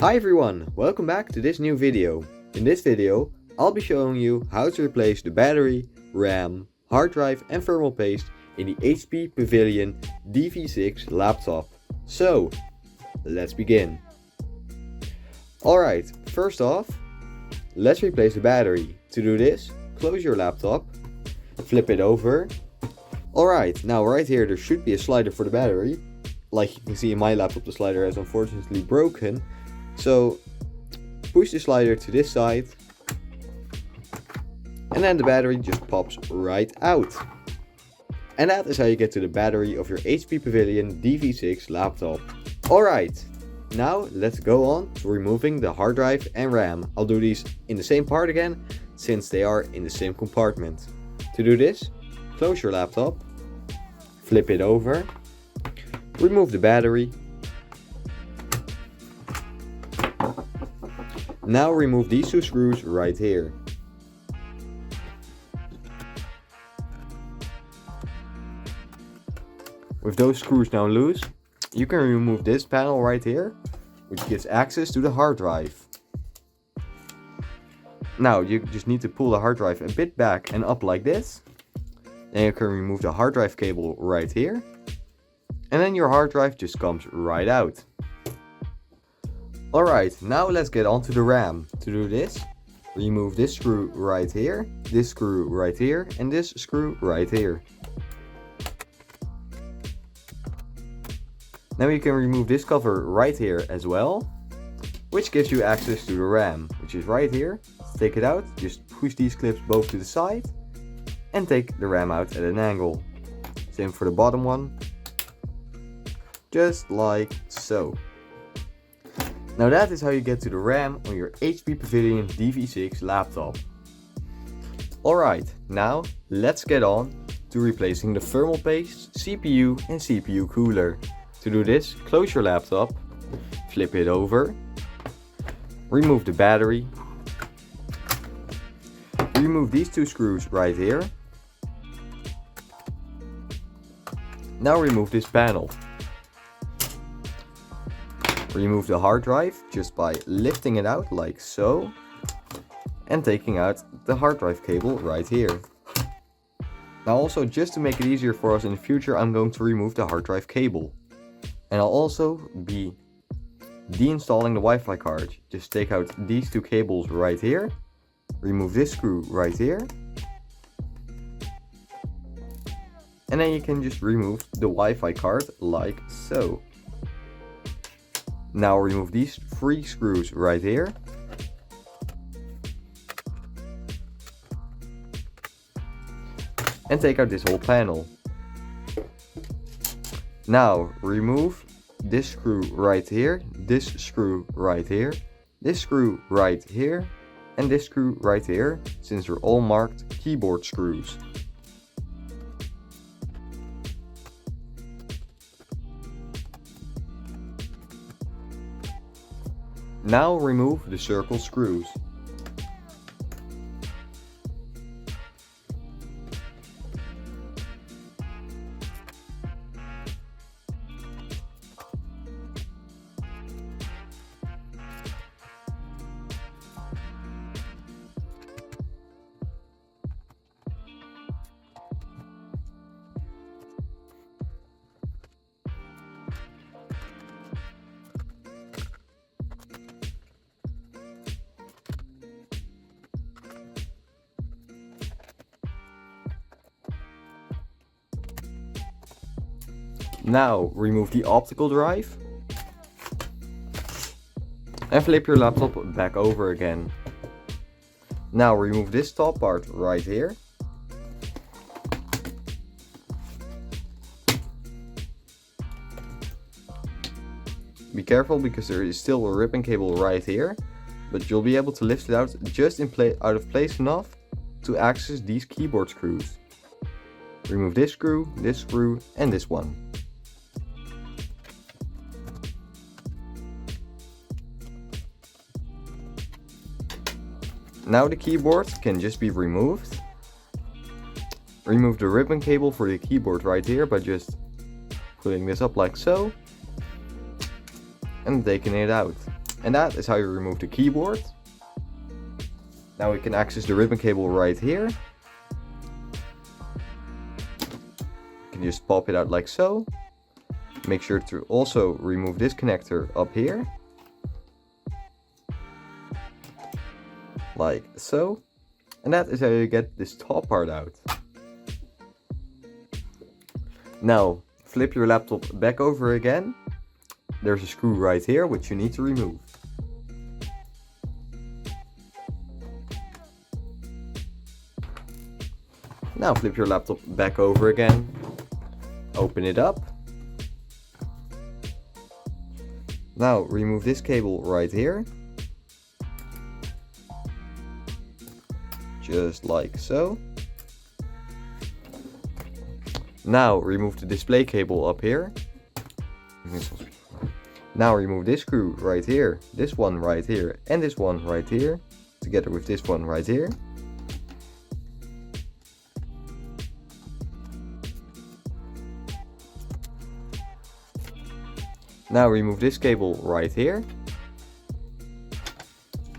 Hi everyone, welcome back to this new video. In this video, I'll be showing you how to replace the battery, RAM, hard drive and thermal paste in the HP Pavillion DV6 laptop. So, let's begin. Alright, first off, let's replace the battery. To do this, close your laptop, flip it over. Alright, now right here there should be a slider for the battery. Like you can see in my laptop, the slider has unfortunately broken. So push the slider to this side and then the battery just pops right out. And that is how you get to the battery of your HP Pavillion DV6 laptop. Alright, now let's go on to removing the hard drive and RAM. I'll do these in the same part again since they are in the same compartment. To do this, close your laptop, flip it over, remove the battery. Now remove these two screws right here. With those screws now loose, you can remove this panel right here, which gives access to the hard drive. Now you just need to pull the hard drive a bit back and up like this. Then you can remove the hard drive cable right here. And then your hard drive just comes right out. Alright, now let's get on to the RAM. To do this, remove this screw right here, this screw right here, and this screw right here. Now you can remove this cover right here as well, which gives you access to the RAM, which is right here. Take it out, just push these clips both to the side, and take the RAM out at an angle. Same for the bottom one. Just like so. Now that is how you get to the RAM on your HP Pavillion DV6 laptop. Alright, now let's get on to replacing the thermal paste, CPU and CPU cooler. To do this, close your laptop, flip it over, remove the battery, remove these two screws right here. Now remove this panel. Remove the hard drive just by lifting it out like so and taking out the hard drive cable right here. Now also, just to make it easier for us in the future, I'm going to remove the hard drive cable. And I'll also be deinstalling the Wi-Fi card. Just take out these two cables right here, remove this screw right here, and then you can just remove the Wi-Fi card like so. Now remove these three screws right here. And take out this whole panel. Now remove this screw right here, this screw right here, this screw right here, and this screw right here, since they're all marked keyboard screws. Now remove the circle screws. Now remove the optical drive and flip your laptop back over again. Now remove this top part right here. Be careful because there is still a ribbon cable right here, but you'll be able to lift it out just out of place enough to access these keyboard screws. Remove this screw, and this one. Now the keyboard can just be removed. Remove the ribbon cable for the keyboard right here by just putting this up like so and taking it out. And that is how you remove the keyboard. Now we can access the ribbon cable right here. You can just pop it out like so. Make sure to also remove this connector up here. Like so. And that is how you get this top part out. Now flip your laptop back over again. There's a screw right here which you need to remove. Now flip your laptop back over again. Open it up. Now remove this cable right here. Just like so. Now remove the display cable up here. Now remove this screw right here, this one right here, and this one right here, together with this one right here. Now remove this cable right here.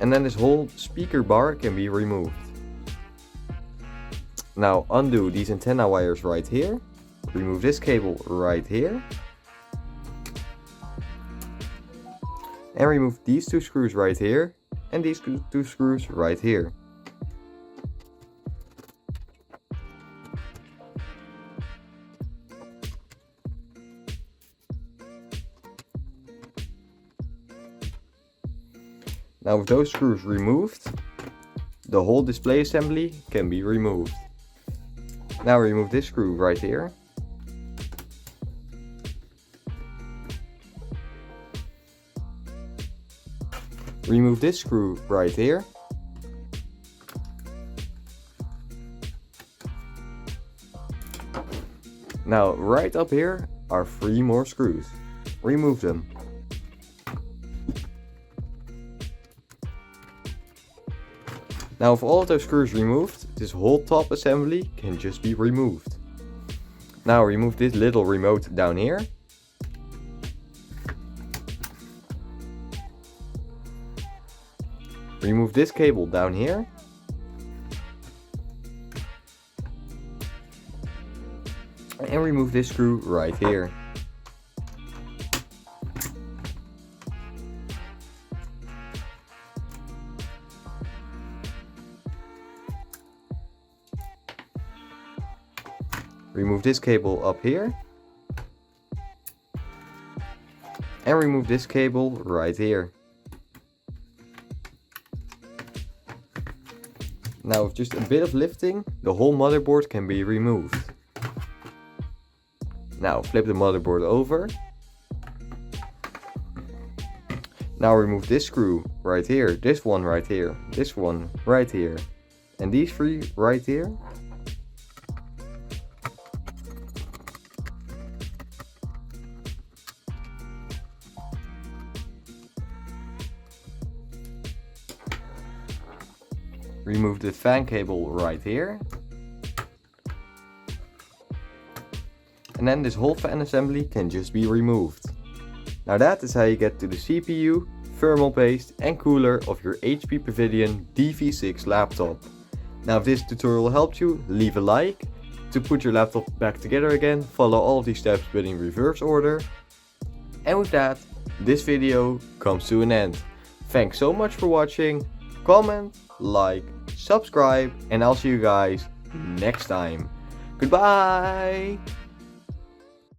And then this whole speaker bar can be removed. Now undo these antenna wires right here. Remove this cable right here. And remove these two screws right here. And these two screws right here. Now with those screws removed, the whole display assembly can be removed. Now remove this screw right here. Remove this screw right here. Now right up here are 3 more screws. Remove them. Now with all of those screws removed, this whole top assembly can just be removed. Now remove this little remote down here. Remove this cable down here. And remove this screw right here. Remove this cable up here. And remove this cable right here. Now with just a bit of lifting, the whole motherboard can be removed. Now flip the motherboard over. Now remove this screw right here, this one right here, this one right here, and these 3 right here. Remove the fan cable right here. And then this whole fan assembly can just be removed. Now that is how you get to the CPU, thermal paste and cooler of your HP Pavillion DV6 laptop. Now if this tutorial helped you, leave a like. To put your laptop back together again, follow all of these steps but in reverse order. And with that, this video comes to an end. Thanks so much for watching. Comment, like, subscribe, and I'll see you guys next time. Goodbye!